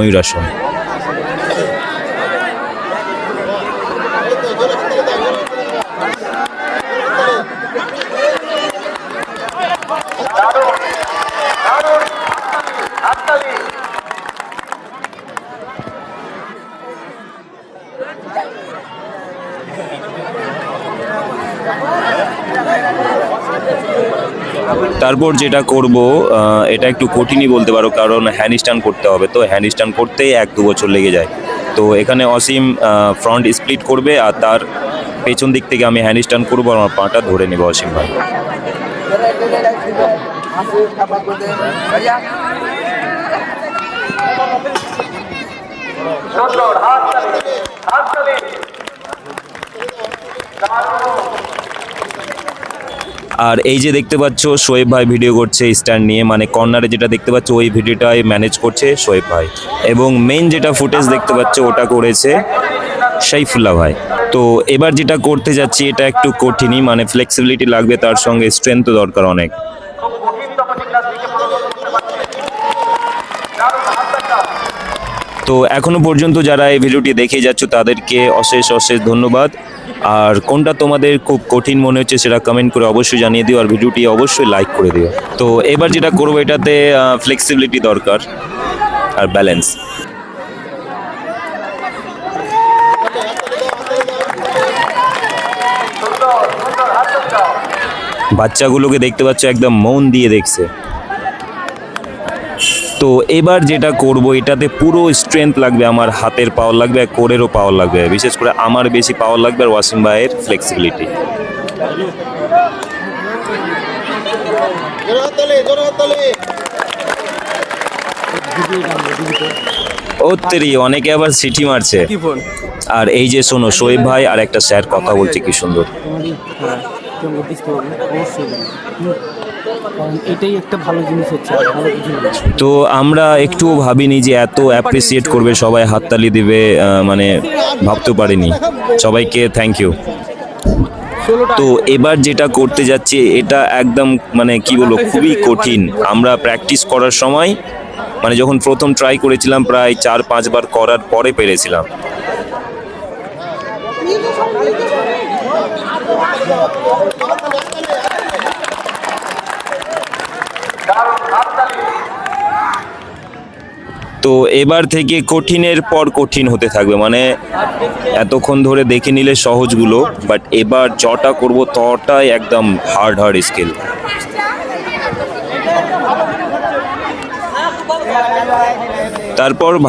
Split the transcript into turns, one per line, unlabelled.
ময়ূরাসন। তারপর যেটা করব এটা একটু কঠিনই বলতে পারো, কারণ হ্যান্ডস্ট্যান্ড করতে হবে। তো হ্যান্ডস্ট্যান্ড করতেই 1-2 বছর লেগে যায়। তো এখানে অসীম ফ্রন্ট স্প্লিট করবে আর তার পেছন দিক থেকে আমি হ্যান্ডস্ট্যান্ড করবো আর আমার পাটা ধরে নেব অসীম ভাই। আর এই যে দেখতে পাচ্ছ শোয়েব ভাই ভিডিও করছে স্ট্যান্ড নিয়ে, মানে কর্নারে যেটা দেখতে পাচ্ছ ওই ভিডিওটাই ম্যানেজ করছে শোয়েব ভাই, এবং মেইন যেটা ফুটেজ দেখতে পাচ্ছ ওটা করেছে সাইফুল্লাহ ভাই। তো এবার যেটা করতে যাচ্ছি এটা একটু কঠিনই, মানে ফ্লেক্সিবিলিটি লাগবে, তার সঙ্গে স্ট্রেংথও দরকার অনেক। তো এখনো পর্যন্ত যারা এই ভিডিওটি দেখে যাচ্ছ তাদেরকে অশেষ অশেষ ধন্যবাদ। আর কোনটা তোমাদের খুব কঠিন মনে হচ্ছে সেটা কমেন্ট করে অবশ্যই জানিয়ে দিও, আর ভিডিওটি অবশ্যই লাইক করে দিও। তো এবার যেটা করবো এটাতে ফ্লেক্সিবিলিটি দরকার আর ব্যালেন্স। বাচ্চাগুলোকে দেখতে পাচ্ছ একদম মন দিয়ে দেখছে। তো এবার যেটা করব এটাতে পুরো স্ট্রেংথ লাগবে, আমার হাতের পাওয়ার লাগবে, কোরেরও পাওয়ার লাগবে, বিশেষ করে আমার বেশি পাওয়ার লাগবে আর ওয়াসিম ভাইয়ের ফ্লেক্সিবিলিটি। ও তেরি, অনেকে আবার সিটি মারছে। আর এই যে শোনো শোয়েব ভাই আর একটা স্যার কথা বলছে কি সুন্দর।
এটাই একটা ভালো জিনিস হচ্ছে, ভালো কিছু।
তো আমরা একটু ভাবিনি যে এত অ্যাপ্রিসিয়েট করবে সবাই, হাততালি দিবে, মানে ভাবতে পারিনি। সবাইকে থ্যাংক ইউ। তো এবার যেটা করতে যাচ্ছি এটা একদম মানে কি বলবো খুবই কঠিন। আমরা প্র্যাকটিস করার সময় মানে যখন প্রথম ট্রাই করেছিলাম প্রায় 4-5 বার করার পরে পেরেছিলাম। তো এবার থেকে কঠিনের পর কঠিন হতে থাকবে, মানে এতক্ষণ ধরে দেখে নিলে সহজগুলো, বাট এবার যটা করব তটাই একদম হার্ড স্কিল। তারপর ভাই